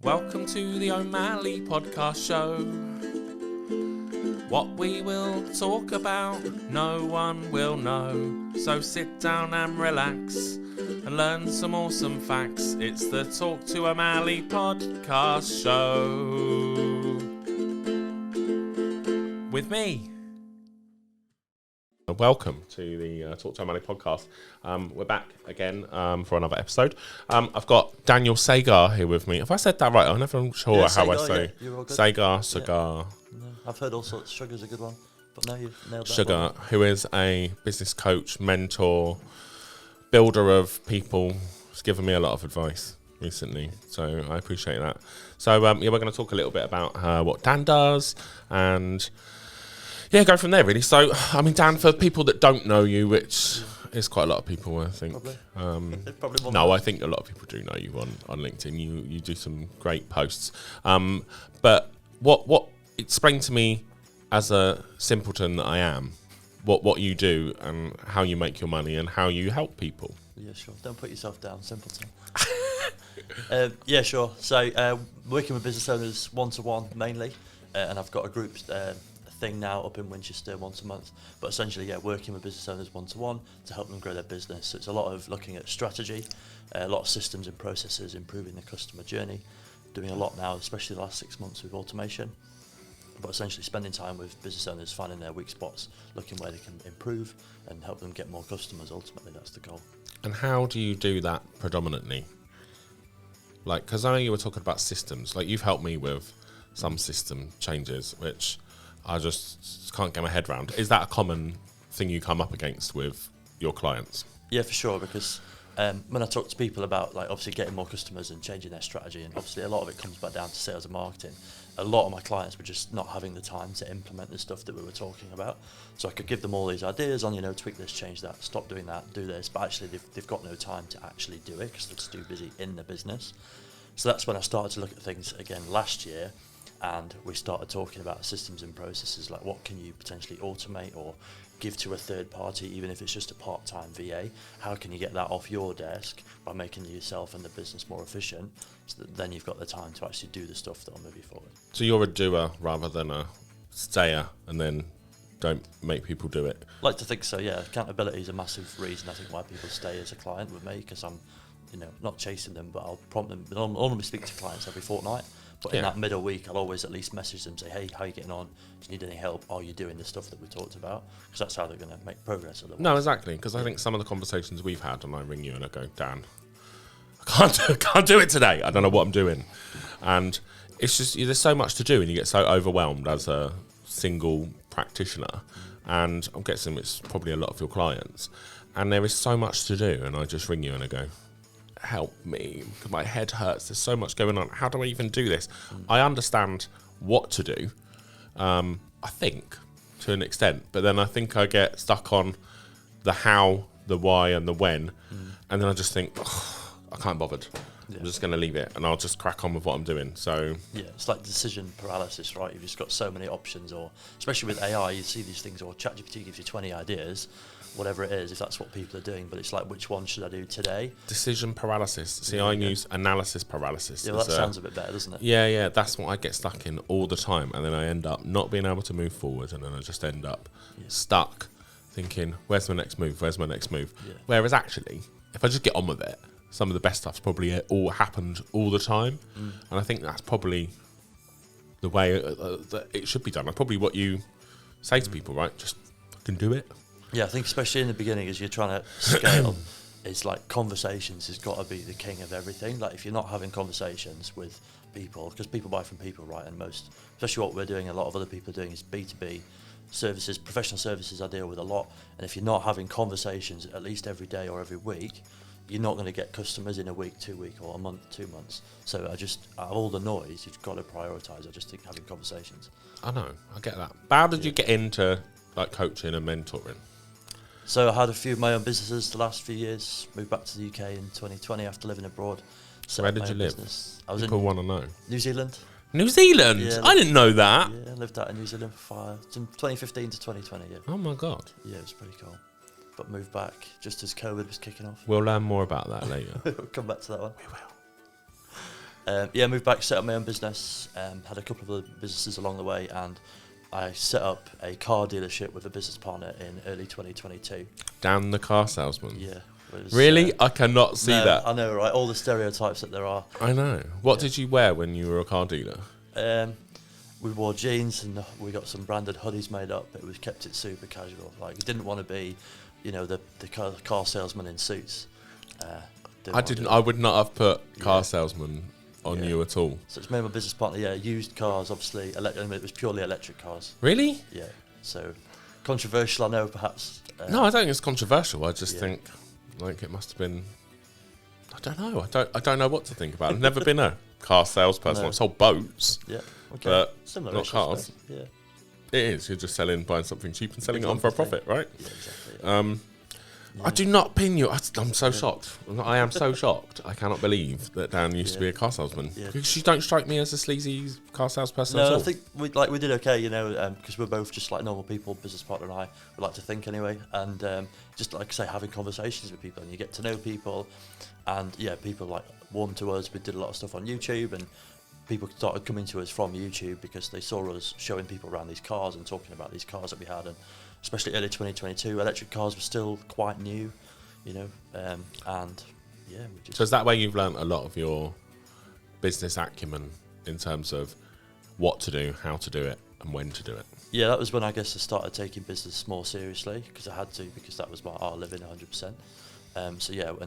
Welcome to the O'Malley Podcast Show. What we will talk about, no one will know. So sit down and relax and learn some awesome facts. It's the Talk to O'Malley Podcast Show. With me. Welcome to the Talk to O'Malley podcast. We're back again for another episode. I've got Daniel Sagar here with me. Have I said that right? I'm never sure how Sagar, I say Sagar. No, I've heard all sorts. Sugar's a good one, but no, you've nailed that. Sugar, who is a business coach, mentor, builder of people. He's given me a lot of advice recently, so I appreciate that. So we're going to talk a little bit about what Dan does and go from there, really. So, I mean, Dan, for people that don't know you, which is quite a lot of people, I think. Probably. Probably more no, I think a lot of people do know you on LinkedIn. You do some great posts. But what explain to me, as a simpleton that I am, what you do and how you make your money and how you help people. Yeah, sure. Don't put yourself down, simpleton. Yeah, sure. So, working with business owners one-to-one mainly, and I've got a group thing now up in Winchester once a month, but essentially working with business owners one-to-one to help them grow their business. So it's a lot of looking at strategy, a lot of systems and processes, improving the customer journey, doing a lot now, especially the last 6 months with automation, but essentially spending time with business owners, finding their weak spots, looking where they can improve and help them get more customers. Ultimately, that's the goal. And how do you do that predominantly? Like, because I know you were talking about systems, like you've helped me with some system changes, which I just can't get my head around. Is that a common thing you come up against with your clients? Yeah, for sure, because when I talk to people about, like, obviously getting more customers and changing their strategy, and obviously a lot of it comes back down to sales and marketing, a lot of my clients were just not having the time to implement the stuff that we were talking about. So I could give them all these ideas on, tweak this, change that, stop doing that, do this, but actually they've got no time to actually do it because they're just too busy in the business. So that's when I started to look at things again last year, and we started talking about systems and processes, like what can you potentially automate or give to a third party, even if it's just a part-time VA. How can you get that off your desk by making yourself and the business more efficient, so that then you've got the time to actually do the stuff that will move you forward. So you're a doer rather than a stayer and then don't make people do it? I like to think so, yeah. Accountability is a massive reason I think why people stay as a client with me, because I'm not chasing them, but I'll prompt them. I'll normally speak to clients every fortnight. But in that middle week, I'll always at least message them, say, hey, how are you getting on? Do you need any help? Are you doing the stuff that we talked about? Because that's how they're going to make progress. No, exactly. Because I think some of the conversations we've had, and I ring you and I go, Dan, I can't do it today. I don't know what I'm doing. And it's just, there's so much to do and you get so overwhelmed as a single practitioner. And I'm guessing it's probably a lot of your clients. And there is so much to do. And I just ring you and I go, help me, my head hurts, there's so much going on, how do I even do this? I understand what to do, I think, to an extent, but then I think I get stuck on the how, the why and the when, and then I just think, I can't bothered. I'm just going to leave it and I'll just crack on with what I'm doing. So yeah, it's like decision paralysis, right? You've just got so many options, or especially with AI, you see these things, or ChatGPT gives you 20 ideas, whatever it is, if that's what people are doing, but it's like, which one should I do today? Decision paralysis. See, I use analysis paralysis. Yeah, well, that sounds a bit better, doesn't it? Yeah, that's what I get stuck in all the time, and then I end up not being able to move forward, and then I just end up stuck thinking, where's my next move? Yeah. Whereas actually, if I just get on with it, some of the best stuff's probably all happened all the time, and I think that's probably the way that it should be done. Like probably what you say to people, right? Just fucking do it. Yeah, I think especially in the beginning, as you're trying to scale, it's like conversations has got to be the king of everything. Like if you're not having conversations with people, because people buy from people, right? And most, especially what we're doing, a lot of other people are doing is B2B services, professional services I deal with a lot. And if you're not having conversations at least every day or every week, you're not going to get customers in a week, 2 weeks, or a month, 2 months. So out of all the noise, you've got to prioritise. I just think having conversations. I know, I get that. But how did you get into like coaching and mentoring? So I had a few of my own businesses the last few years. Moved back to the UK in 2020 after living abroad. Where did you live? I was People want to know. New Zealand. New Zealand? Yeah, I didn't know that. Yeah, I lived out in New Zealand from 2015 to 2020, yeah. Oh my God. Yeah, it was pretty cool. But moved back just as COVID was kicking off. We'll learn more about that later. We'll come back to that one. We will. Moved back, set up my own business, had a couple of other businesses along the way, and I set up a car dealership with a business partner in early 2022. Dan the car salesman. Yeah. It was, Really? I cannot see no, that. I know, right? All the stereotypes that there are. I know. What did you wear when you were a car dealer? We wore jeans and we got some branded hoodies made up, but we kept it super casual. Like, we didn't want to be, the car salesman in suits. I would not have put car salesman on you at all. So it's me and my business partner, used cars, obviously. It was purely electric cars. Really? Yeah. So, controversial, I know, perhaps. No, I don't think it's controversial. I just think, it must have been... I don't know. I don't know what to think about it. I've never been a car salesperson. No. I've sold boats. Yeah. Okay. But similar, not cars. Yeah. It is. You're just buying something cheap and selling it on for a profit, right? Yeah, exactly. Yeah. I do not pin you. I'm so shocked. I am so shocked. I cannot believe that Dan used to be a car salesman. Yeah. Because you don't strike me as a sleazy car salesperson at No, all. I think we did okay, because we're both just like normal people, business partner and I. We like to think anyway, and just like I say, having conversations with people, and you get to know people, and people like warm to us. We did a lot of stuff on YouTube, and people started coming to us from YouTube because they saw us showing people around these cars and talking about these cars that we had, and especially early 2022, electric cars were still quite new, So is that where you've learnt a lot of your business acumen in terms of what to do, how to do it, and when to do it? Yeah, that was when I guess I started taking business more seriously, because I had to, because that was our living 100%. And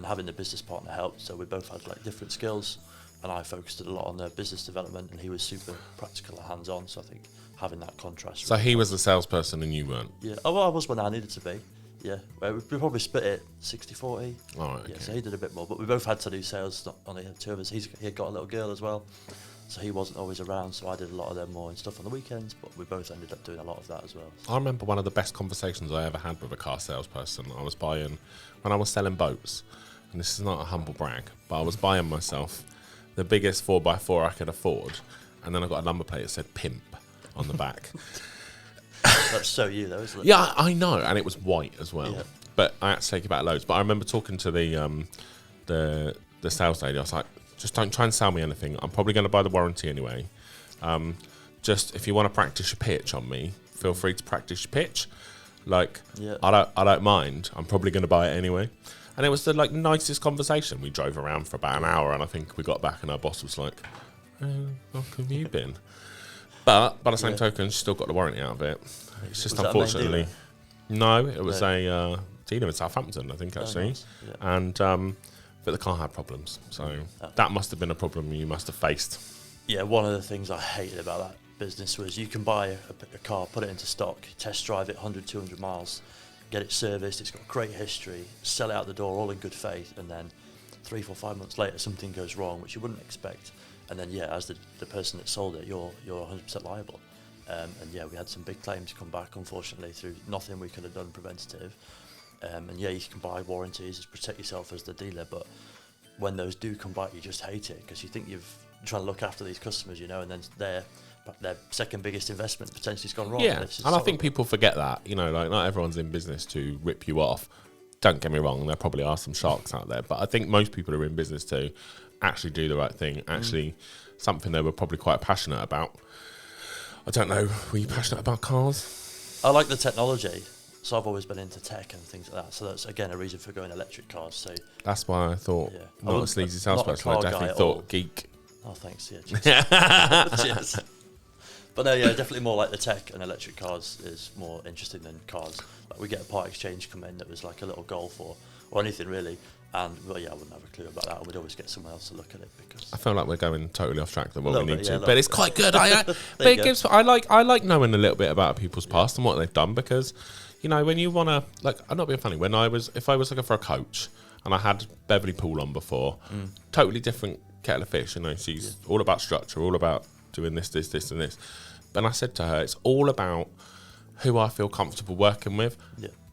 having the business partner helped. So we both had like different skills, and I focused a lot on the business development, and he was super practical and hands-on. So I think having that contrast. So he was the salesperson and you weren't? Yeah. Oh, well, I was when I needed to be. Yeah. We probably split it 60-40. All right, Yeah, okay. so he did a bit more, but we both had to do sales. Not only the two of us. He had got a little girl as well, so he wasn't always around. So I did a lot of them more and stuff on the weekends, but we both ended up doing a lot of that as well. I remember one of the best conversations I ever had with a car salesperson. When I was selling boats, and this is not a humble brag, but I was buying myself the biggest 4x4 I could afford, and then I got a number plate that said pimp on the back. That's so you though, isn't it? Yeah, I know, and it was white as well. Yeah. But I had to take it back loads. But I remember talking to the sales lady. I was like, just don't try and sell me anything. I'm probably going to buy the warranty anyway. Just if you want to practice your pitch on me, feel free to practice your pitch. I don't mind. I'm probably going to buy it anyway. And it was the nicest conversation. We drove around for about an hour, and I think we got back, and our boss was like, "Oh, how have you been?" But by the same token, she still got the warranty out of it. It's just unfortunately, no, it was a dealer in Southampton, I think actually, nice. Yeah. and but the car had problems, so that must have been a problem you must have faced. Yeah, one of the things I hated about that business was you can buy a car, put it into stock, test drive it 100, 200 miles, get it serviced, it's got great history, sell it out the door all in good faith, and then 3, 4, 5 months later something goes wrong, which you wouldn't expect. And then, as the person that sold it, you're 100% liable. We had some big claims come back, unfortunately, through nothing we could have done preventative. You can buy warranties to protect yourself as the dealer, but when those do come back, you just hate it because you think you're trying to look after these customers, and then their second biggest investment potentially has gone wrong. Yeah, and I think people forget that, not everyone's in business to rip you off. Don't get me wrong, there probably are some sharks out there, but I think most people are in business to actually do the right thing, actually something they were probably quite passionate about. I don't know, were you passionate about cars? I like the technology, so I've always been into tech and things like that, so that's again a reason for going electric cars. So that's why I thought, not a sleazy salesperson, I definitely thought geek. Oh, thanks, yeah. Cheers. But no, definitely more like the tech, and electric cars is more interesting than cars. Like we get a part exchange come in that was like a little Golf or anything really, and I wouldn't have a clue about that, and we'd always get someone else to look at it because I feel like we're going totally off track than what we need to, yeah, but it's quite good. But it gives. I like knowing a little bit about people's past and what they've done, because when you want to, I'm not being funny, if I was looking for a coach and I had Beverly Poole on before, totally different kettle of fish. She's all about structure, all about doing this, and this. But I said to her, it's all about who I feel comfortable working with,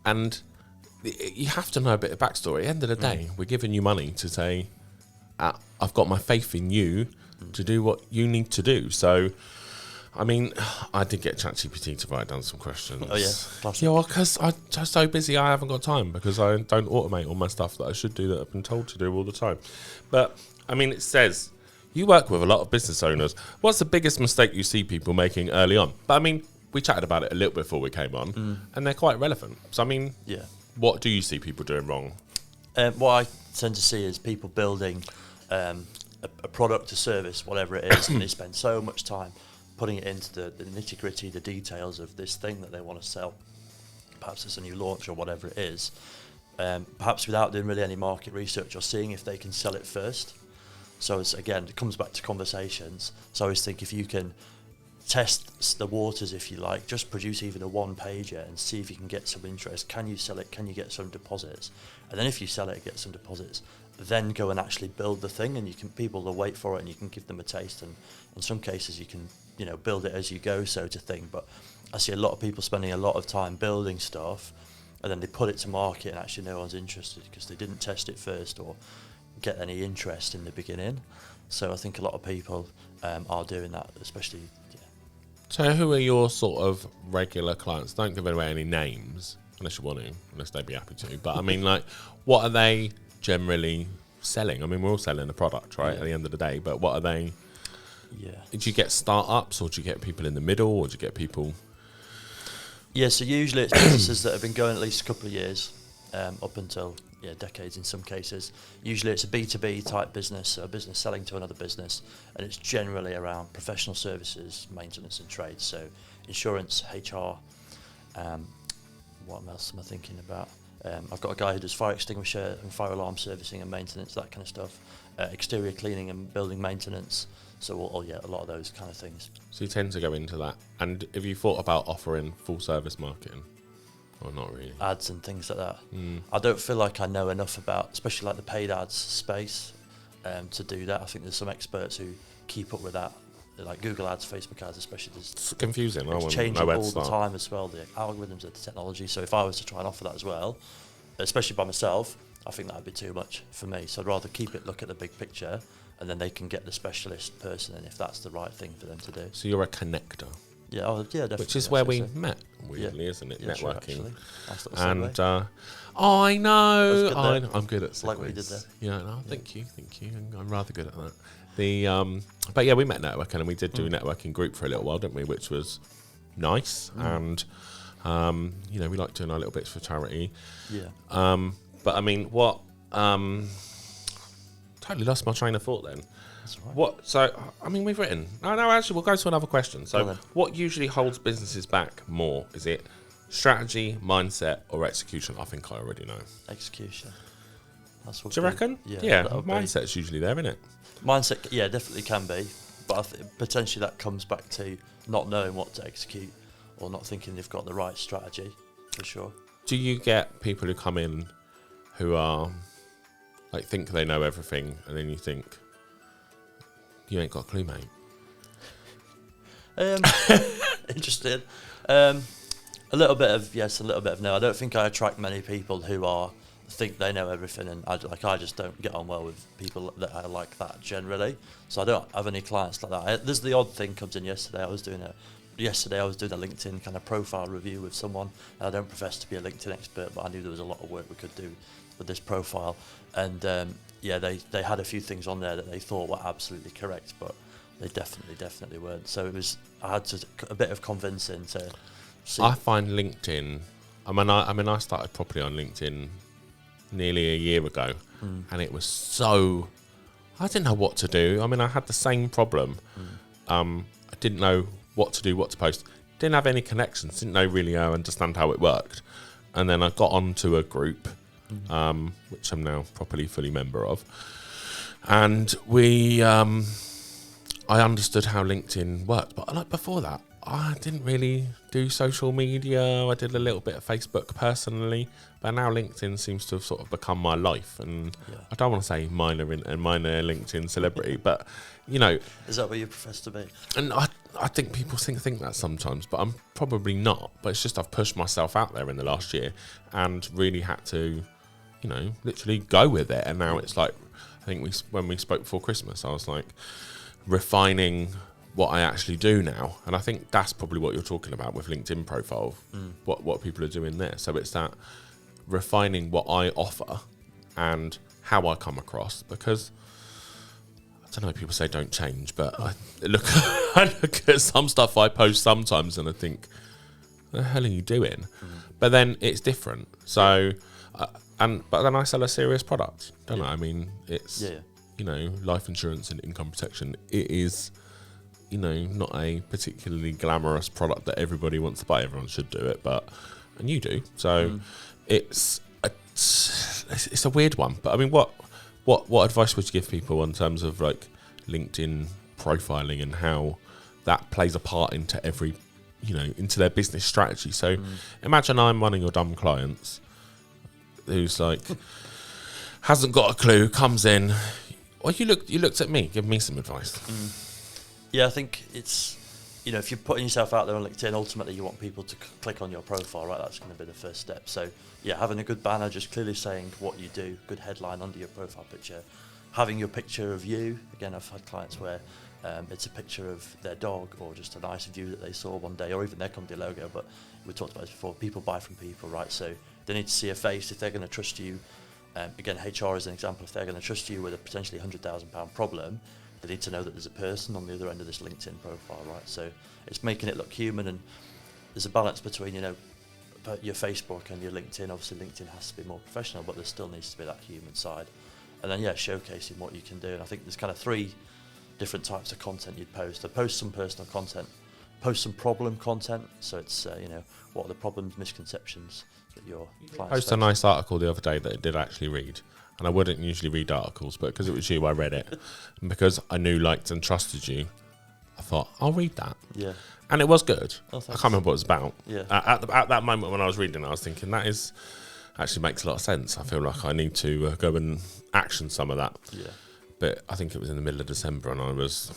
and you have to know a bit of backstory. At the end of the day, we're giving you money to say, I've got my faith in you to do what you need to do. So, I did get ChatGPT to write down some questions. Oh, yeah. Classic. Yeah, because I'm just so busy, I haven't got time, because I don't automate all my stuff that I should do that I've been told to do all the time. But, it says, You work with a lot of business owners. What's the biggest mistake you see people making early on? But I mean, we chatted about it a little before we came on, and they're quite relevant. So I mean, what do you see people doing wrong? What I tend to see is people building a product, a service, whatever it is, and they spend so much time putting it into the nitty-gritty, the details of this thing that they want to sell. Perhaps it's a new launch or whatever it is. Perhaps without doing really any market research or seeing if they can sell it first. So it's, again, it comes back to conversations. So I always think if you can test the waters, if you like, just produce even a one-pager and see if you can get some interest. Can you sell it? Can you get some deposits? And then if you sell it, get some deposits, then go and actually build the thing, and people will wait for it, and you can give them a taste. And in some cases, you can build it as you go, so to thing. But I see a lot of people spending a lot of time building stuff, and then they put it to market, and actually no one's interested because they didn't test it first or get any interest in the beginning. So I think a lot of people are doing that, especially. So who are your sort of regular clients? Don't give away any names, unless you want to, unless they'd be happy to. But I mean, like, what are they generally selling? I mean, we're all selling a product, right, at the end of the day. But what are they? Yeah. Do you get startups, or do you get people in the middle, or do you get people? Yeah, so usually it's businesses that have been going at least a couple of years, up until decades in some cases. Usually it's a B2B type business, a business selling to another business, and it's generally around professional services, maintenance and trades, so insurance, HR. What else am I thinking about? I've got a guy who does fire extinguisher and fire alarm servicing and maintenance, that kind of stuff. Exterior cleaning and building maintenance. So, a lot of those kind of things. So you tend to go into that. And have you thought about offering full service marketing? Or not really? Ads and things like that. I don't feel like I know enough about, especially like the paid ads space, to do that. I think there's some experts who keep up with that, like Google ads, Facebook ads, especially. It's confusing. It's changing all the time as well, the algorithms of the technology. So if I was to try and offer that as well, especially by myself, I think that would be too much for me. So I'd rather look at the big picture, and then they can get the specialist person in if that's the right thing for them to do. So you're a connector. Yeah, definitely. Which is where we met, weirdly, isn't it? Yeah, Networking. Sure, and I know. I'm good at segues. Like what you did there. Yeah, no, thank you. I'm rather good at that. But yeah, we met networking, and we did do a networking group for a little while, didn't we? Which was nice, and we like doing our little bits for charity. Yeah. But I mean, what? Totally lost my train of thought then. That's right. What? So I mean, we've written. No, actually, we'll go to another question. So, what usually holds businesses back more? Is it strategy, mindset, or execution? I think I already know. Execution. That's what. Do you reckon? Yeah. Mindset's usually there, isn't it? Mindset, definitely can be, but potentially that comes back to not knowing what to execute, or not thinking they've got the right strategy, for sure. Do you get people who come in who are like think they know everything, and then you think you ain't got a clue, mate? Interesting. A little bit of yes, a little bit of no. I don't think I attract many people who think they know everything, and I just don't get on well with people that are like that generally. So I don't have any clients like that. There's the odd thing comes in. Yesterday I was doing a LinkedIn kind of profile review with someone. I don't profess to be a LinkedIn expert, but I knew there was a lot of work we could do with this profile. And they had a few things on there that they thought were absolutely correct, but they definitely weren't. So I had a bit of convincing to see. I find LinkedIn. I mean, I started properly on LinkedIn nearly a year ago, and it was so. I didn't know what to do. I mean, I had the same problem. I didn't know what to do, what to post. Didn't have any connections. Didn't know really understand how it worked. And then I got onto a group, which I'm now fully member of. And I understood how LinkedIn worked. But like before that, I didn't really do social media. I did a little bit of Facebook personally. But now LinkedIn seems to have sort of become my life. And I don't want to say minor LinkedIn celebrity, but, Is that what you profess to be? And I think people think that sometimes, but I'm probably not. But it's just I've pushed myself out there in the last year and really had to, literally go with it. And now it's like, I think when we spoke before Christmas, I was like refining what I actually do now. And I think that's probably what you're talking about with LinkedIn profile, what people are doing there. So it's that refining what I offer and how I come across, because don't know, people say don't change, but I look at some stuff I post sometimes and I think, what the hell are you doing? But then it's different. So, but then I sell a serious product, don't I? I mean, it's, you know, life insurance and income protection. It is, you know, not a particularly glamorous product that everybody wants to buy. Everyone should do it, and you do. So it's a weird one. But I mean, what advice would you give people in terms of like LinkedIn profiling and how that plays a part into every, you know, into their business strategy? So imagine I'm one of your dumb clients who's like hasn't got a clue, comes in. Well, you looked at me, give me some advice. Yeah, I think it's, you know, if you're putting yourself out there on LinkedIn, ultimately you want people to click on your profile, right? That's going to be the first step. So yeah, having a good banner, just clearly saying what you do, good headline under your profile picture, having your picture of you. Again, I've had clients where it's a picture of their dog or just a nice view that they saw one day, or even their company logo. But we talked about this before, people buy from people, right? So they need to see a face if they're going to trust you. Again, HR is an example. If they're going to trust you with a potentially £100,000 problem, they need to know that there's a person on the other end of this LinkedIn profile, right? So it's making it look human, and there's a balance between, you know, your Facebook and your LinkedIn. Obviously, LinkedIn has to be more professional, but there still needs to be that human side. And then, yeah, showcasing what you can do. And I think there's kind of 3 different types of content you'd post. So post some personal content, post some problem content. So it's, you know, what are the problems, misconceptions that your clients Post a nice article the other day that I did actually read. And I wouldn't usually read articles, but because it was you, I read it. And because I knew, liked and trusted you, I thought, I'll read that. Yeah. And it was good. Oh, I can't remember what it was about. Yeah. At that moment when I was reading it, I was thinking, that is actually makes a lot of sense. I feel like I need to go and action some of that. Yeah. But I think it was in the middle of December and I was...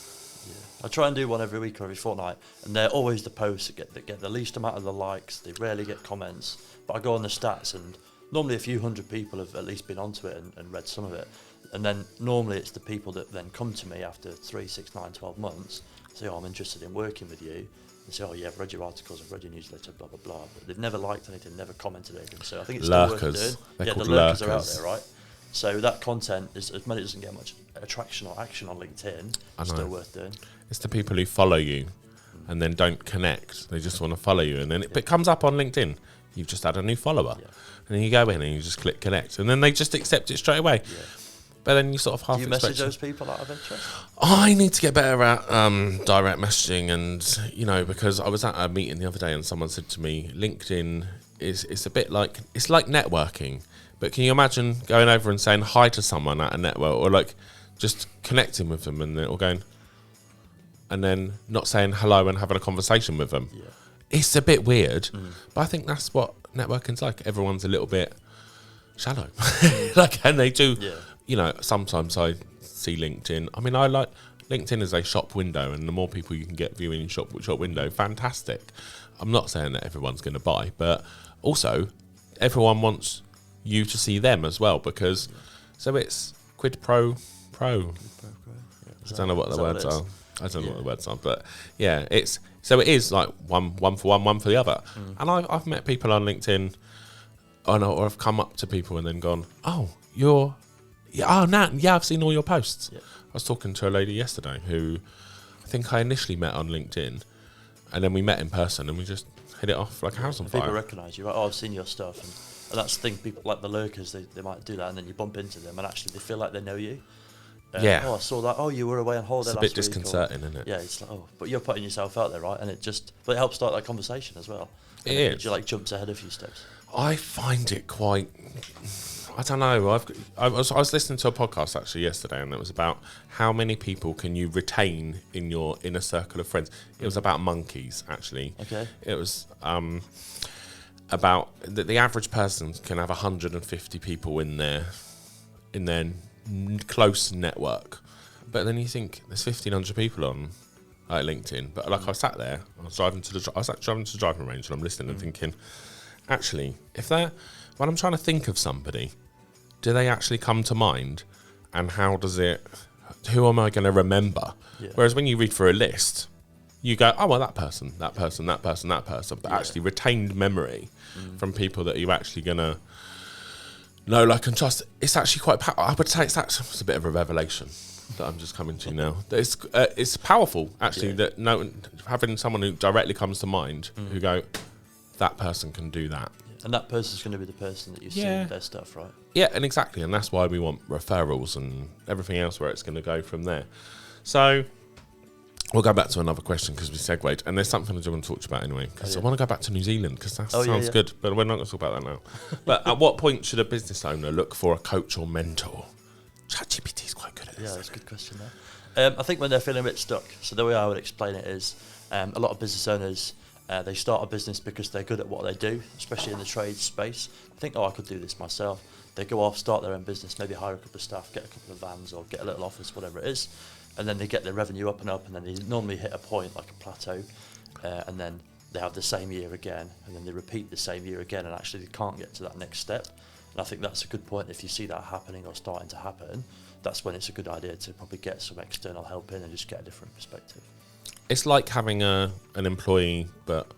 I try and do one every week or every fortnight, and they're always the posts that get the least amount of the likes. They rarely get comments. But I go on the stats, and normally a few hundred people have at least been onto it and read some of it. And then normally it's the people that then come to me after 3, 6, 9, 12 months, say, oh, I'm interested in working with you. They say, oh yeah, I've read your articles, I've read your newsletter, blah, blah, blah. But they've never liked anything, never commented anything. So I think it's still worth doing. They're the lurkers are out there, right? So that content, is, as much as it doesn't get much attraction or action on LinkedIn, it's still worth doing. It's the people who follow you and then don't connect. They just want to follow you. And then it comes up on LinkedIn. You've just had a new follower. Yeah. And then you go in and you just click connect. And then they just accept it straight away. Yeah. But then you sort of half expect... Do you message those people out of interest? I need to get better at direct messaging. And, you know, because I was at a meeting the other day and someone said to me, LinkedIn is a bit like... It's like networking. But can you imagine going over and saying hi to someone at a network, or like just connecting with them and or going... and then not saying hello and having a conversation with them. Yeah. It's a bit weird, but I think that's what networking's like. Everyone's a little bit shallow. Like, and they do, you know, sometimes I see LinkedIn. I mean, I like LinkedIn as a shop window, and the more people you can get viewing shop window, fantastic. I'm not saying that everyone's going to buy, but also everyone wants you to see them as well, because so it's quid pro. I don't know what the words are. I don't know what the words are, but yeah, it is like one for one, one for the other. And I've met people on LinkedIn, or I've come up to people and then gone, oh, I've seen all your posts. Yeah. I was talking to a lady yesterday who I think I initially met on LinkedIn, and then we met in person and we just hit it off like a house on fire. People recognise you, right? Oh, I've seen your stuff, and that's the thing. People like the lurkers, they might do that, and then you bump into them, and actually they feel like they know you. Oh, I saw that. Oh, you were away on holiday last week. It's a bit disconcerting, isn't it? Yeah, it's like, oh, but you're putting yourself out there, right? And but it helps start that conversation as well. It is. You like jumps ahead a few steps. I find it quite. I don't know. I was listening to a podcast actually yesterday, and it was about how many people can you retain in your inner circle of friends. It was about monkeys, actually. Okay. It was about the average person can have 150 people in their close network, but then you think there's 1,500 people on LinkedIn. But like I sat there, I was driving to the driving range, and I'm listening and thinking, actually, when I'm trying to think of somebody, do they actually come to mind? And who am I going to remember? Yeah. Whereas when you read through a list, you go, oh, well, that person, that person, that person, that person. But actually retained memory from people that you're actually going to know, like, and trust. It's actually quite, I would say it's a bit of a revelation. that I'm just coming to now. It's powerful, actually, that having someone who directly comes to mind who go, that person can do that. And that person's going to be the person that you see with their stuff, right? Yeah, and exactly. And that's why we want referrals and everything else where it's going to go from there. So we'll go back to another question because we segued. And there's something I do want to talk about anyway. Because I want to go back to New Zealand because that sounds good. But we're not going to talk about that now. But at what point should a business owner look for a coach or mentor? ChatGPT is quite good at this. Yeah, that's a good question there. I think when they're feeling a bit stuck. So the way I would explain it is a lot of business owners, they start a business because they're good at what they do, especially in the trade space. They think, I could do this myself. They go off, start their own business, maybe hire a couple of staff, get a couple of vans or get a little office, whatever it is. And then they get their revenue up, and then they normally hit a point like a plateau. And then they have the same year again, and then they repeat the same year again, and actually they can't get to that next step. And I think that's a good point. If you see that happening or starting to happen, that's when it's a good idea to probably get some external help in and just get a different perspective. It's like having an employee, but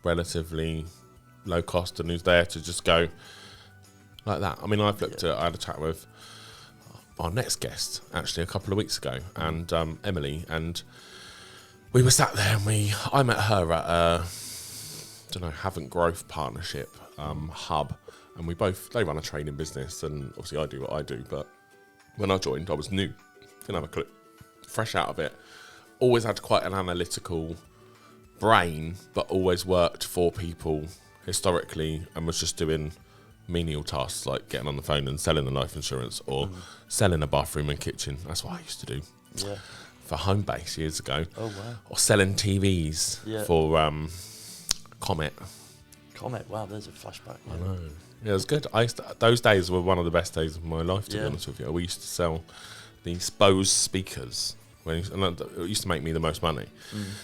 relatively low cost, and who's there to just go like that. I mean, I had a chat with our next guest actually a couple of weeks ago, and Emily, and we were sat there, and I met her at Haven't Growth Partnership hub, and they run a training business, and obviously I do what I do, but when I joined, I was new, didn't have a clue, fresh out of it. Always had quite an analytical brain, but always worked for people historically and was just doing menial tasks like getting on the phone and selling the life insurance or selling a bathroom and kitchen. That's what I used to do for Homebase years ago. Oh, wow. Or selling TVs for Comet. Comet, wow, there's a flashback. I know. Yeah, it was good. Those days were one of the best days of my life, to be honest with you. We used to sell these Bose speakers. And it used to make me the most money.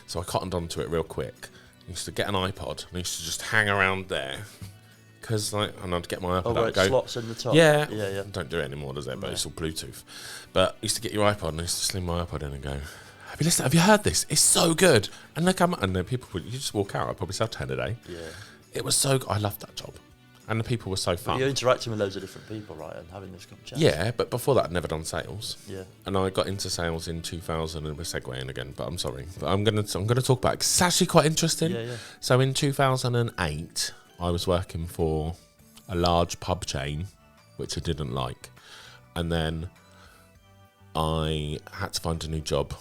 So I cottoned onto it real quick. I used to get an iPod and I used to just hang around there. And I'd get my iPod out. Slots in the top. Yeah. Don't do it anymore, does it? But it's all Bluetooth. But I used to get your iPod and I used to sling my iPod in and go, have you heard this? It's so good. And then people would, you just walk out. I'd probably sell 10 a day. Yeah. It was so good. I loved that job. And the people were so fun. But you're interacting with loads of different people, right, and having this conversation. Yeah, but before that, I'd never done sales. Yeah. And I got into sales in 2000, and we're segueing again, but I'm sorry. But I'm gonna talk about it. It's actually quite interesting. Yeah. So in 2008, I was working for a large pub chain, which I didn't like. And then I had to find a new job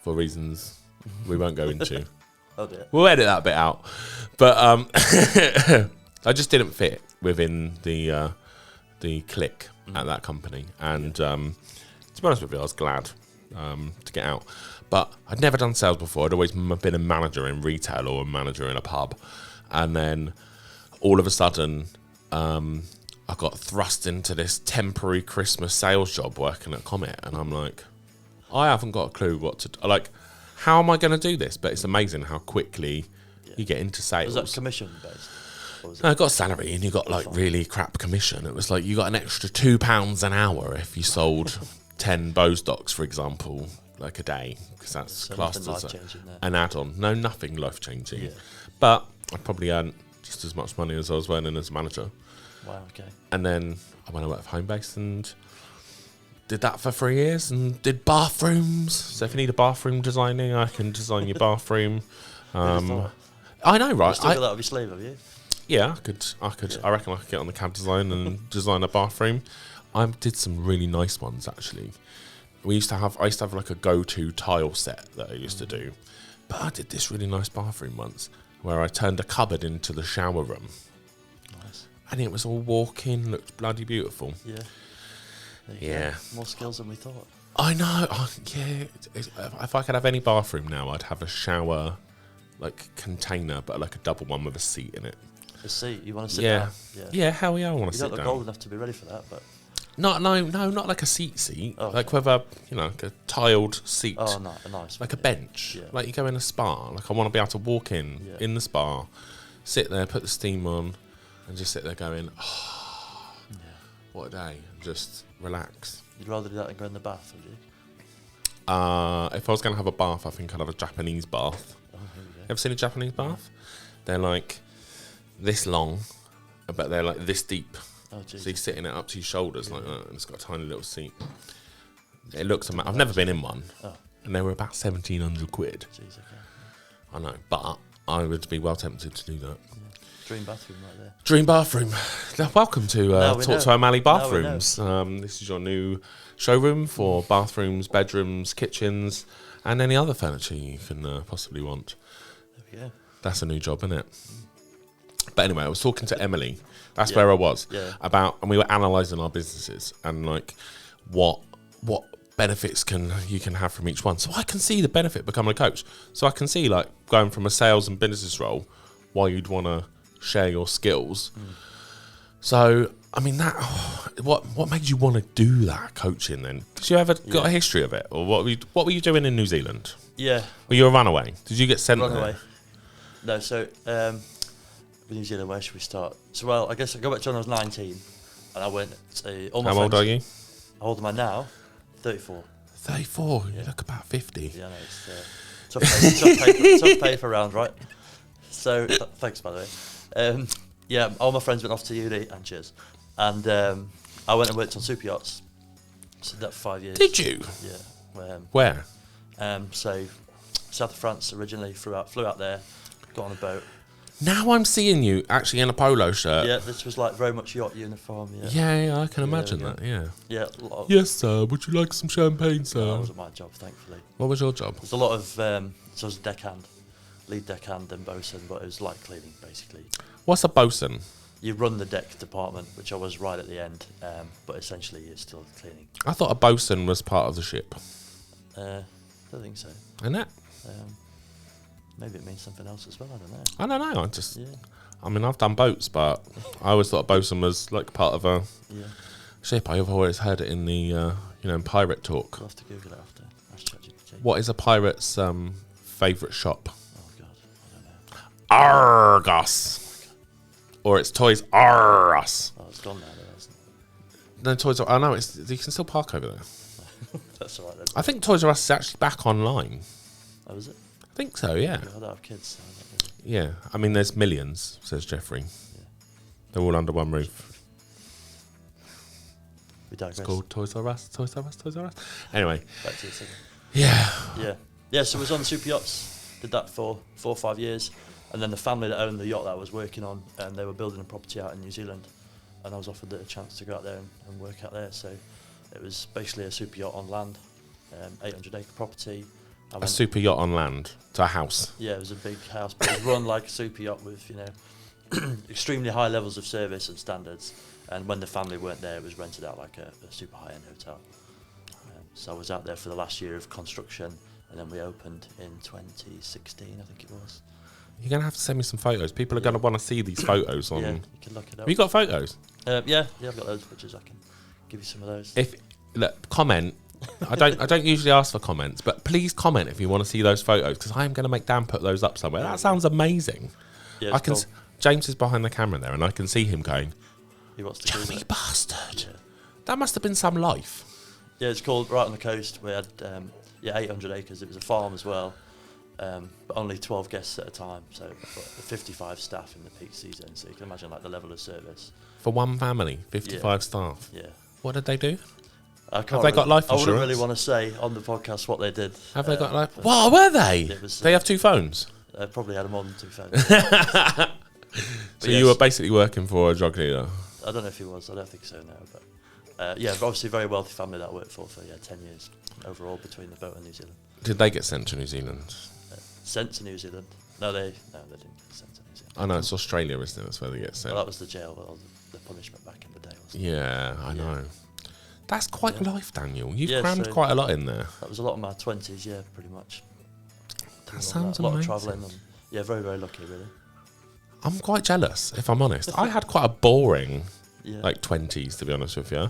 for reasons we won't go into. Oh dear. We'll edit that bit out. But I just didn't fit within the clique at that company. And to be honest with you, I was glad to get out. But I'd never done sales before. I'd always been a manager in retail or a manager in a pub. And then all of a sudden, I got thrust into this temporary Christmas sales job working at Comet. And I'm like, I haven't got a clue what to do. Like, how am I going to do this? But it's amazing how quickly you get into sales. Was that commission based? No, I got a salary and you got like really crap commission. It was like you got an extra £2 an hour if you sold 10 Bose docks, for example, like a day, because that's classed as an add-on. No, nothing life-changing. Yeah. But I probably earned just as much money as I was earning as a manager. Wow, okay. And then I went and worked for Homebase and did that for 3 years and did bathrooms. So if you need a bathroom designing, I can design your bathroom. I know, right? You still got that up your sleeve, have you? Yeah, I could. Yeah. I reckon I could get on the CAD design and design a bathroom. I did some really nice ones actually. I used to have like a go-to tile set that I used to do, but I did this really nice bathroom once where I turned a cupboard into the shower room. Nice. And it was all walk-in, looked bloody beautiful. Yeah. Yeah. More skills than we thought. I know. If I could have any bathroom now, I'd have a shower like container, but like a double one with a seat in it. A seat? You want to sit down? Yeah, hell yeah, I want to sit down. You don't look old enough to be ready for that, but... No, not like a seat. Oh, like with a, like a tiled seat. Oh, no, a nice like a bench. Yeah. Like you go in a spa. Like I want to be able to walk in the spa, sit there, put the steam on, and just sit there going, what a day. And just relax. You'd rather do that than go in the bath, would you? If I was going to have a bath, I think I'd have a Japanese bath. Oh, here we go. Ever seen a Japanese bath? They're like this long, but they're like this deep. Oh, geez. So you sit in it up to your shoulders like that, and it's got a tiny little seat. It looks amazing. I've never been in one. Oh, And they were about 1,700 quid. jeez, okay. I know, but I would be well tempted to do that. Yeah. Dream bathroom right there. Dream bathroom. Welcome to Talk to O'Malley Bathrooms. This is your new showroom for bathrooms, bedrooms, kitchens, and any other furniture you can possibly want. There we go. That's a new job, isn't it? But anyway, I was talking to Emily. That's where I was. Yeah. And we were analysing our businesses and like what benefits you can have from each one. So I can see the benefit of becoming a coach. So I can see like going from a sales and business role, why you'd want to share your skills. So I mean what made you want to do that coaching then? Did you ever got a history of it, or what were you doing in New Zealand? Yeah. Were you a runaway? Did you get sent Runaway. there? No, so New Zealand, where should we start? So well, I guess I go back to when I was 19 and I went to all my How old friends. are you? How old am I now? 34. 34. You look about 50. Yeah, no, it's tough paper round, right? So thanks, by the way. Yeah, all my friends went off to uni, and cheers. And I went and worked on super yachts. So did that for 5 years. Did you? Yeah. Where? So south of France originally, flew out there, got on a boat. Now I'm seeing you actually in a polo shirt. Yeah, this was like very much yacht uniform. Yeah, I can imagine that. Yeah. Yeah. Yes, sir. Would you like some champagne, sir? No, that wasn't my job, thankfully. What was your job? There's a lot of so I was a deckhand, lead deckhand and bosun, but it was like cleaning basically. What's a bosun? You run the deck department, which I was right at the end, but essentially it's still cleaning. I thought a bosun was part of the ship. Don't think so. Isn't it? Maybe it means something else as well. I don't know. I don't know. I mean, I've done boats, but I always thought a bosun was like part of a ship. I've always heard it in the in pirate talk. We'll have to Google it after. Ask ChatGPT. What is a pirate's favourite shop? Oh God, I don't know. Argos. Or it's Toys R Us. Oh, it's gone now, though, hasn't it? No, Toys R Us. No, you can still park over there. That's all right then. I think Toys R Us is actually back online. Oh, is it? I think so, yeah. I don't have kids. So I don't really. Yeah, I mean, there's millions, says Jeffrey. Yeah. They're all under one roof. We digress. It's called Toys R Us, Toys R Us, Toys R Us. Anyway. Back to the second. Yeah. Yeah, so I was on super yachts, did that for 4 or 5 years, and then the family that owned the yacht that I was working on, they were building a property out in New Zealand, and I was offered a chance to go out there and work out there, so it was basically a super yacht on land, 800-acre property. A super yacht on land to a house. Yeah, it was a big house, but it was run like a super yacht with, extremely high levels of service and standards. And when the family weren't there, it was rented out like a super high-end hotel. So I was out there for the last year of construction, and then we opened in 2016, I think it was. You're going to have to send me some photos. People are going to want to see these photos on... Yeah, you can look it up. Have you got photos? Yeah, I've got loads of pictures. I can give you some of those. Comment. I don't usually ask for comments, but please comment if you want to see those photos, because I am going to make Dan put those up somewhere. That sounds amazing. Yeah, cool. James is behind the camera there, and I can see him going, He wants to "Jammy bastard." Yeah. That must have been some life. Yeah, it's called right on the coast. We had 800 acres. It was a farm as well, but only 12 guests at a time. So 55 staff in the peak season. So you can imagine like the level of service. For one family, 55 staff. Yeah. What did they do? Have they got life insurance? I wouldn't really want to say on the podcast what they did. Have they got life? What were they? They have 2 phones. They probably had more than 2 phones. So you were basically working for a drug dealer? I don't know if he was. I don't think so, no. But obviously a very wealthy family that I worked for 10 years overall between the boat and New Zealand. Did they get sent to New Zealand? Sent to New Zealand? No, they didn't get sent to New Zealand. I know, it's Australia, isn't it? That's where they get sent. Well, that was the jail, or the punishment back in the day. Wasn't it? Yeah, I know. That's quite life, Daniel. You've Yeah, crammed quite a lot in there. That was a lot of my 20s, yeah, pretty much. That sounds a lot amazing. of travelling. And, very, very lucky, really. I'm quite jealous, if I'm honest. I had quite a boring, 20s, to be honest with you. Yeah.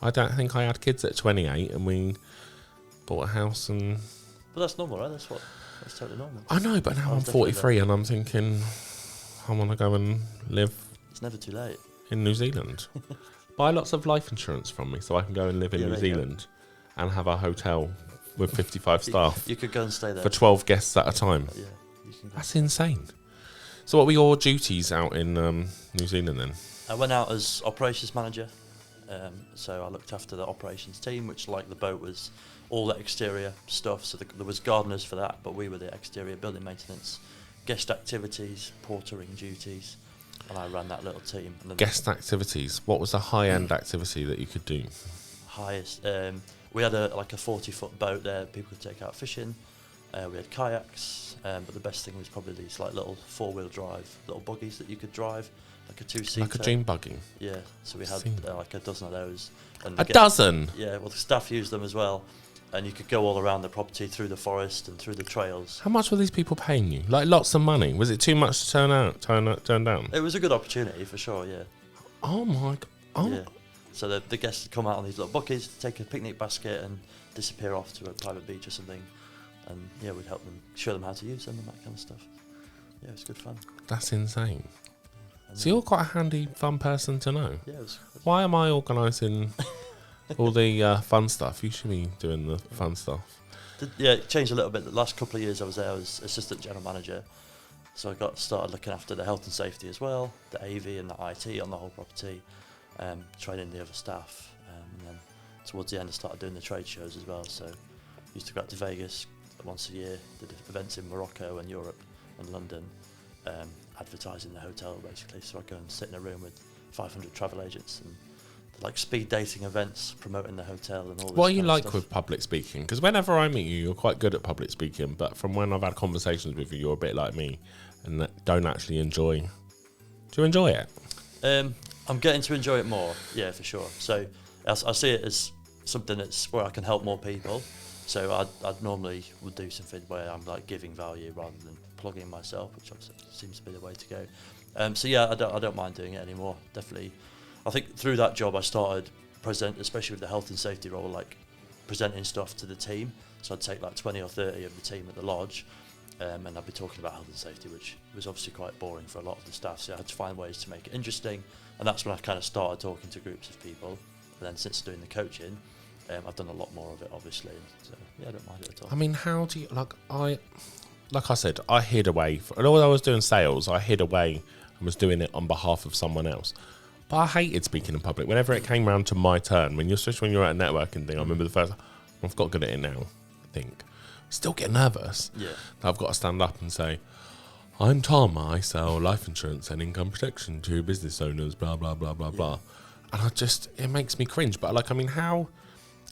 I don't think I had kids at 28, and we bought a house and... But that's normal, right? That's totally normal. I know, but now I'm 43 and I'm thinking I want to go and live... It's never too late. ...in New Zealand. Buy lots of life insurance from me so I can go and live in New Zealand and have a hotel with 55 staff. You could go and stay there. For 12 guests at a time. Yeah, you can go. That's insane. So what were your duties out in New Zealand then? I went out as operations manager. So I looked after the operations team, which, like the boat, was all the exterior stuff. So there was gardeners for that, but we were the exterior building maintenance, guest activities, portering duties, and I ran that little team. And then Guest activities. What was a high-end activity that you could do? highest, we had a 40-foot boat there. People could take out fishing. We had kayaks, but the best thing was probably these like little 4-wheel drive little buggies that you could drive, like a 2-seater. Like a dream buggy. Yeah, so we had like a dozen of those. And A dozen? Yeah, well, the staff used them as well, and you could go all around the property, through the forest and through the trails. How much were these people paying you? Like lots of money. Was it too much to turn down? It was a good opportunity for sure. Yeah. Oh my god. Oh. Yeah. So the guests would come out on these little buckets, take a picnic basket, and disappear off to a private beach or something. And yeah, we'd help them, show them how to use them and that kind of stuff. Yeah, it was good fun. That's insane. And So you're quite a handy, fun person to know. yeah, it was Why am I organising all the fun stuff? You should be doing the fun stuff. Yeah, it changed a little bit. The last couple of years I was there, I was assistant general manager. So I started looking after the health and safety as well, the AV and the IT on the whole property, training the other staff. And then towards the end I started doing the trade shows as well. So I used to go out to Vegas once a year, did events in Morocco and Europe and London, advertising the hotel basically. So I'd go and sit in a room with 500 travel agents and like speed dating events, promoting the hotel and all this. What are you kind of like stuff. with public speaking? Because whenever I meet you, you're quite good at public speaking, but from when I've had conversations with you, you're a bit like me and that don't actually enjoy. Do you enjoy it? I'm getting to enjoy it more, yeah, for sure. So I see it as something that's where I can help more people. So I'd normally would do something where I'm like giving value rather than plugging myself, which obviously seems to be the way to go. So yeah, I don't mind doing it anymore. Definitely, I think through that job I started especially with the health and safety role, like presenting stuff to the team. So I'd take like 20 or 30 of the team at the lodge, and I'd be talking about health and safety, which was obviously quite boring for a lot of the staff. So I had to find ways to make it interesting, and that's when I kind of started talking to groups of people. And then since doing the coaching, I've done a lot more of it, obviously. So yeah, I don't mind it at all. I mean, how do you like I said, I hid away. Although I was doing sales, I hid away and was doing it on behalf of someone else. But I hated speaking in public. Whenever it came round to my turn, especially when you're at a networking thing, I remember the first. I've got good at it now. I think. Still get nervous. Yeah. I've got to stand up and say, "I'm Tom. I sell life insurance and income protection to business owners." Blah blah blah blah blah. And it makes me cringe. But like, I mean, how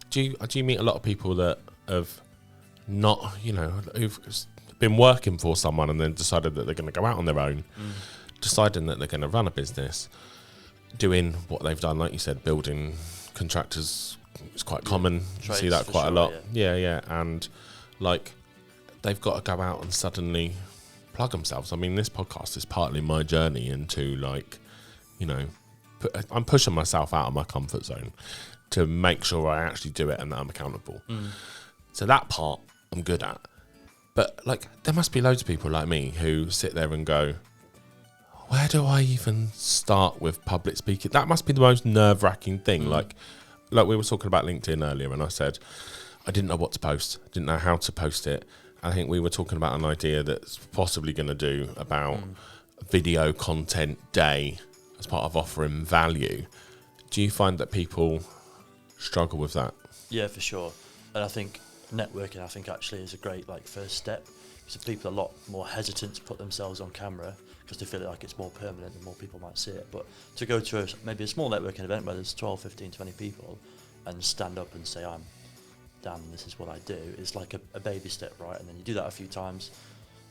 do you meet a lot of people that have not, who've been working for someone and then decided that they're going to go out on their own, deciding that they're going to run a business, doing what they've done, like you said, building contractors. It's quite common. You see that quite a lot. Yeah. And like, they've got to go out and suddenly plug themselves. I mean, this podcast is partly my journey into like, I'm pushing myself out of my comfort zone to make sure I actually do it and that I'm accountable. So that part I'm good at. But like, there must be loads of people like me who sit there and go, where do I even start with public speaking? That must be the most nerve-wracking thing. Like we were talking about LinkedIn earlier, and I said I didn't know what to post, didn't know how to post it. I think we were talking about an idea that's possibly going to do about video content day as part of offering value. Do you find that people struggle with that? Yeah, for sure. And I think networking, actually is a great first step. So people are a lot more hesitant to put themselves on camera because they feel like it's more permanent and more people might see it. But to go to maybe a small networking event where there's 12, 15, 20 people and stand up and say, I'm Dan, this is what I do, is like a baby step, right? And then you do that a few times.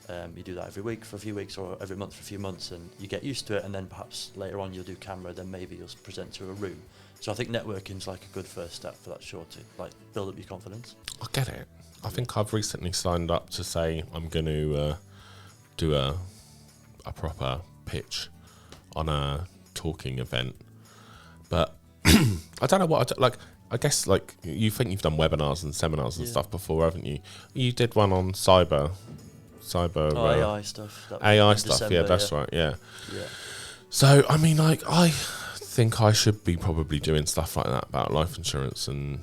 You do that every week for a few weeks or every month for a few months, and you get used to it, and then perhaps later on you'll do camera, then maybe you'll present to a room. So I think networking's like a good first step for that, sure, to build up your confidence. I get it. I think I've recently signed up to say I'm going to do a proper pitch on a talking event, but I don't know what I guess you think you've done webinars and seminars and stuff before, haven't you? You did one on cyber AI stuff. AI stuff, December, yeah, that's right, yeah. Yeah. So I mean, I think I should be probably doing stuff like that about life insurance and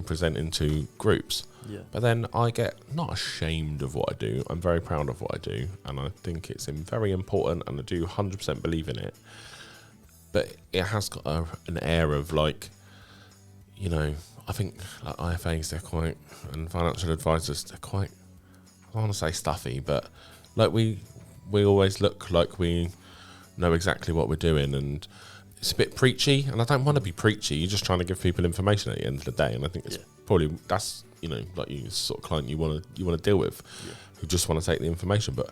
presenting to groups. Yeah. But then I get not ashamed of what I do. I'm very proud of what I do, and I think it's very important, and I do 100% believe in it. But it has got an air of you know, I think like IFAs, they're quite, and financial advisors, they're quite, I don't want to say stuffy, but like we always look like we know exactly what we're doing, and it's a bit preachy, and I don't want to be preachy. You're just trying to give people information at the end of the day, and I think it's probably, that's, you know, like you, it's the sort of client you want to deal with, who just want to take the information. But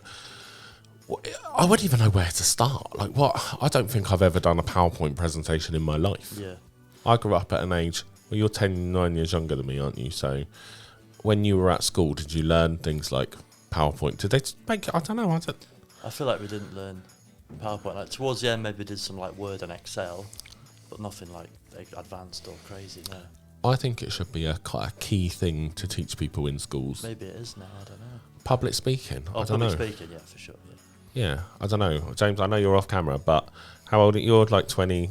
I wouldn't even know where to start. Like, what? I don't think I've ever done a PowerPoint presentation in my life. Yeah. I grew up at an age, well, you're 9 years younger than me, aren't you? So when you were at school, did you learn things like PowerPoint? Did they make it? I don't know. I feel like we didn't learn PowerPoint. Like towards the end, maybe we did some like Word and Excel, but nothing like advanced or crazy. No. I think it should be quite a key thing to teach people in schools. Maybe it is now. I don't know. Public speaking. Oh, I don't know. public speaking, yeah, for sure. Yeah, I don't know. James, I know you're off camera, but how old are you? You're like 20...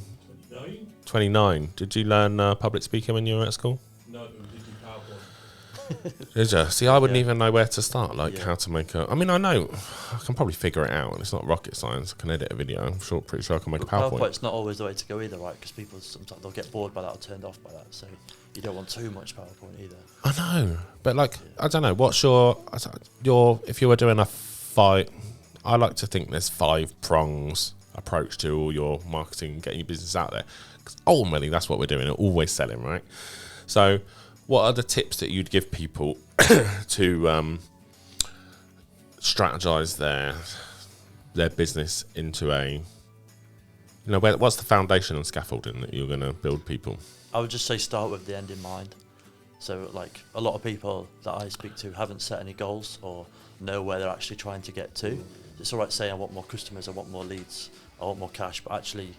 29. Did you learn public speaking when you were at school? No, we did PowerPoint. Did you? See, I wouldn't even know where to start, like how to make a... I mean, I know, I can probably figure it out, and it's not rocket science. I can edit a video. I'm pretty sure I can make a PowerPoint. PowerPoint's not always the way to go either, right? Because people sometimes they'll get bored by that or turned off by that, so you don't want too much PowerPoint either. I know, but like, I don't know, what's your... If you were doing a fight... I like to think there's 5 prongs approach to all your marketing, getting your business out there. Because ultimately, that's what we're doing. We're always selling, right? So, what are the tips that you'd give people to strategize their business into a, you know, what's the foundation and scaffolding that you're going to build people? I would just say start with the end in mind. So, like a lot of people that I speak to haven't set any goals or know where they're actually trying to get to. It's all right saying I want more customers, I want more leads, I want more cash, but actually,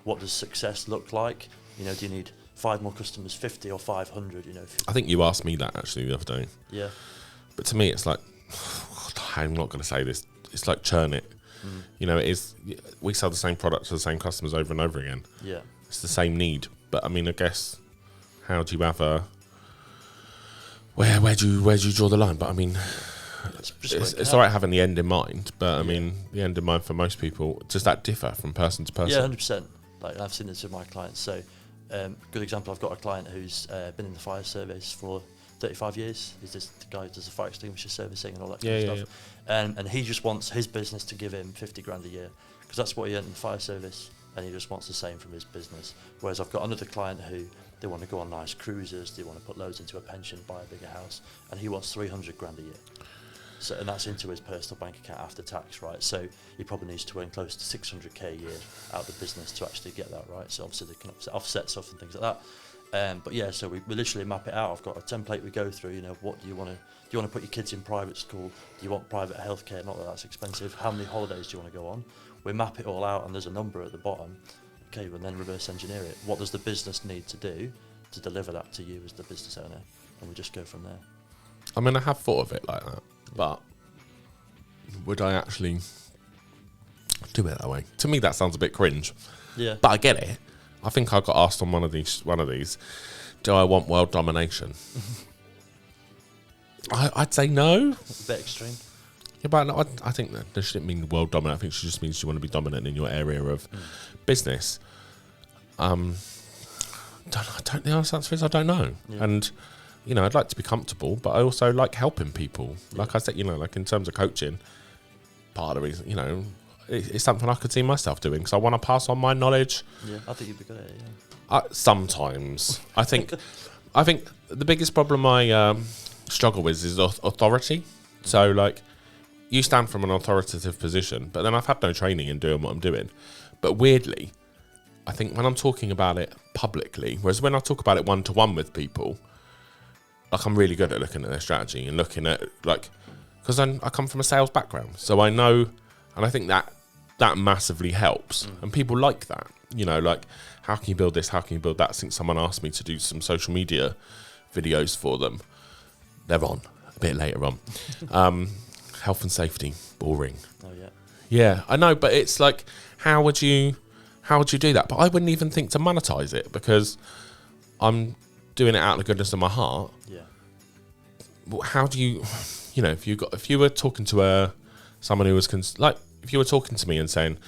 what does success look like? You know, do you need 5 more customers, 50 or 500? You know, I think you asked me that actually the other day. Yeah. But to me, it's like, I'm not going to say this. It's like churn it. You know, it is. We sell the same product to the same customers over and over again. Yeah. It's the same need, but I mean, I guess, how do you have a? Where do you draw the line? But I mean. It's all right having the end in mind, but I mean, the end in mind for most people, does that differ from person to person? Yeah, 100%. Like I've seen this with my clients. So, good example, I've got a client who's been in the fire service for 35 years. He's just the guy who does the fire extinguisher servicing and all that kind of stuff. And he just wants his business to give him 50 grand a year because that's what he earned in the fire service, and he just wants the same from his business. Whereas I've got another client who they want to go on nice cruises, they want to put loads into a pension, buy a bigger house, and he wants 300 grand a year. So, and that's into his personal bank account after tax, right? So he probably needs to earn close to 600k a year out of the business to actually get that, right? So obviously they can offset stuff and things like that. But yeah, so we literally map it out. I've got a template we go through. You know, what do you want to put your kids in private school? Do you want private healthcare? Not that that's expensive. How many holidays do you want to go on? We map it all out, and there's a number at the bottom. Okay, and then reverse engineer it. What does the business need to do to deliver that to you as the business owner? And we just go from there. I mean, I have thought of it like that. But would I actually do it that way? To me, that sounds a bit cringe. Yeah. But I get it. I think I got asked on one of these. Do I want world domination? I'd say no. A bit extreme. Yeah, but no, I think that this shouldn't mean world dominant. I think it just means you want to be dominant in your area of business. The honest answer is I don't know. Yeah. And you know, I'd like to be comfortable, but I also like helping people. Like I said, you know, like in terms of coaching, part of the reason, you know, it's something I could see myself doing because I want to pass on my knowledge. Yeah, I think you'd be good at it, yeah. Sometimes. I think the biggest problem I struggle with is authority. So, like, you stand from an authoritative position, but then I've had no training in doing what I'm doing. But weirdly, I think when I'm talking about it publicly, whereas when I talk about it one-to-one with people, like I'm really good at looking at their strategy and looking at like, because I come from a sales background, so I know, and I think that massively helps, and people like that. You know, like how can you build this? How can you build that? I think someone asked me to do some social media videos for them. They're on a bit later on. Health and safety, boring. Oh yeah. Yeah, I know, but it's like, how would you do that? But I wouldn't even think to monetize it because I'm doing it out of the goodness of my heart. Yeah. Well, how do you know, if you were talking to someone who was if you were talking to me and saying,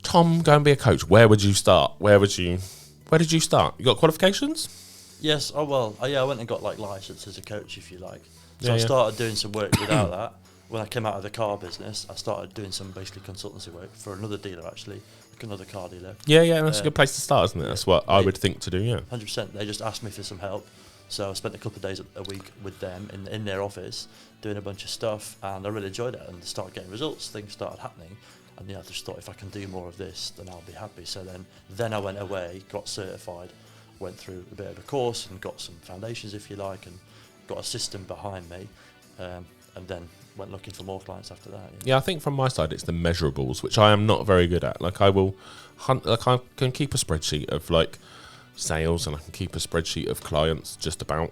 Tom, go and be a coach, where would you start? Where did you start? You got qualifications? Yes. Oh well. Yeah, I went and got like licensed as a coach, if you like. So Yeah, I yeah. started doing some work without that. When I came out of the car business, I started doing some basically consultancy work for another dealer, actually, like another car dealer. Yeah, that's a good place to start, isn't it? That's what I would think to do, yeah. 100%. They just asked me for some help. So I spent a couple of days a week with them in their office doing a bunch of stuff, and I really enjoyed it and started getting results. Things started happening, and I just thought if I can do more of this, then I'll be happy. So then I went away, got certified, went through a bit of a course and got some foundations, if you like, and got a system behind me, and then went looking for more clients after that. Yeah, I think from my side, it's the measurables, which I am not very good at. Like I will hunt, like I can keep a spreadsheet of like sales, and I can keep a spreadsheet of clients just about.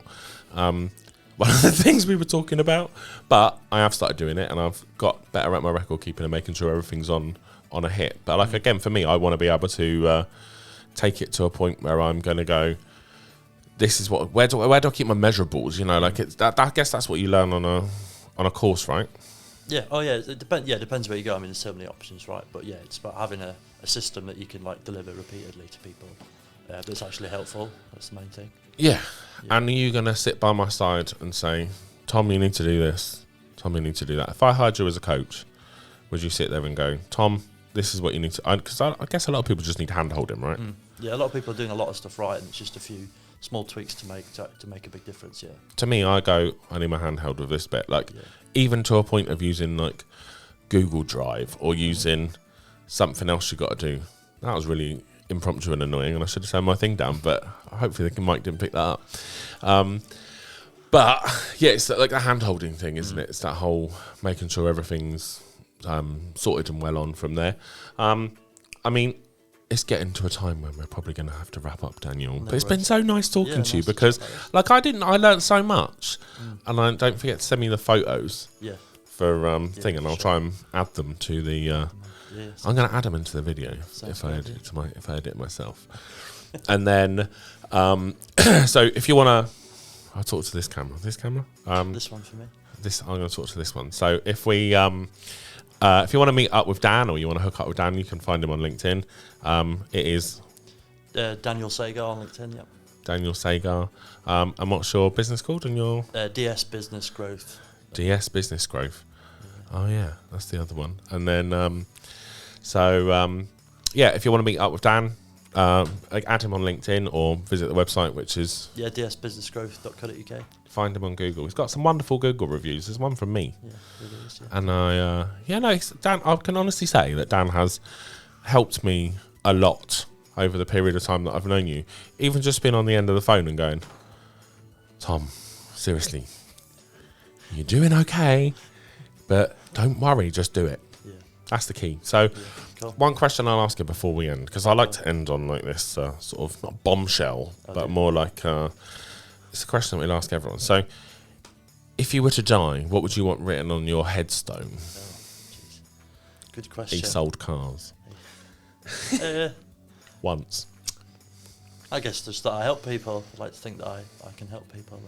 One of the things we were talking about, but I have started doing it, and I've got better at my record keeping and making sure everything's on a hit. But like again, for me, I want to be able to take it to a point where I'm going to go, this is what, where do I keep my measurables? You know, like it's that. I guess that's what you learn on a course, right? Yeah. Oh yeah. It depends. Yeah, it depends where you go. I mean, there's so many options, right? But yeah, it's about having a system that you can like deliver repeatedly to people. That's actually helpful. That's the main thing. Yeah. And are you going to sit by my side and say, Tom, you need to do this. Tom, you need to do that. If I hired you as a coach, would you sit there and go, Tom, this is what you need to... Because I guess a lot of people just need hand-holding, right? Yeah, a lot of people are doing a lot of stuff right, and it's just a few small tweaks to make a big difference, yeah. To me, I go, I need my hand held with this bit. Like, even to a point of using, like, Google Drive or using something else you got to do. That was really impromptu and annoying, and I should have turned my thing down, but hopefully the mic didn't pick that up. But yeah, it's like the hand-holding thing, isn't it? It's that whole making sure everything's sorted and well on from there. I mean, it's getting to a time when we're probably going to have to wrap up, Daniel. But it's been so nice talking to you because, like, I learned so much, and don't forget to send me the photos. Yeah. For thing, and I'll try and add them to the. I'm going to add them into the video if I edit it myself. And then, so if you want to, I'll talk to this camera. This camera. This one for me. I'm going to talk to this one. So if we, if you want to meet up with Dan or you want to hook up with Dan, you can find him on LinkedIn. It is Daniel Sagar on LinkedIn. Yep. Daniel Sagar. And what's your business called? And your DS Business Growth. DS Business Growth. Oh yeah, that's the other one. And then, yeah, if you want to meet up with Dan, add him on LinkedIn or visit the website, which is dsbusinessgrowth.co.uk. Find him on Google. He's got some wonderful Google reviews. There's one from me. Yeah, it is. And Dan. I can honestly say that Dan has helped me a lot over the period of time that I've known you. Even just being on the end of the phone and going, Tom, seriously, you're doing okay, but don't worry, just do it. Yeah. That's the key. So, cool. One question I'll ask you before we end, because I like to end on like this sort of not bombshell, but more like it's a question that we'll ask everyone. So, if you were to die, what would you want written on your headstone? Good question. He sold cars. Once. I guess just that I help people. I like to think that I can help people.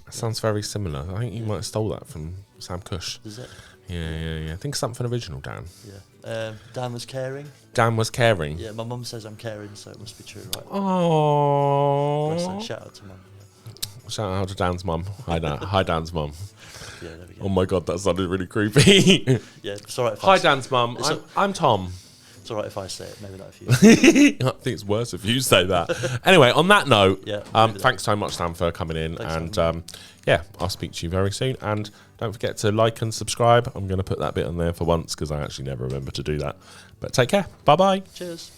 That sounds very similar. I think you might have stole that from Sam Cush. Is it? Yeah. Think something original, Dan. Yeah. Dan was caring. Dan was caring? Yeah, my mum says I'm caring, so it must be true, right? Oh. Shout out to mum. Yeah. Shout out to Dan's mum. Hi, Dan. Hi, Dan's mum. Yeah, there we go. Oh my God, that sounded really creepy. Yeah, it's alright. Hi, Dan's mum. I'm Tom. It's alright if I say it, maybe not if you. I think it's worse if you say that. Anyway, on that note, thanks so much, Dan, for coming in. Thanks, and I'll speak to you very soon. And don't forget to like and subscribe. I'm going to put that bit on there for once because I actually never remember to do that. But take care. Bye-bye. Cheers.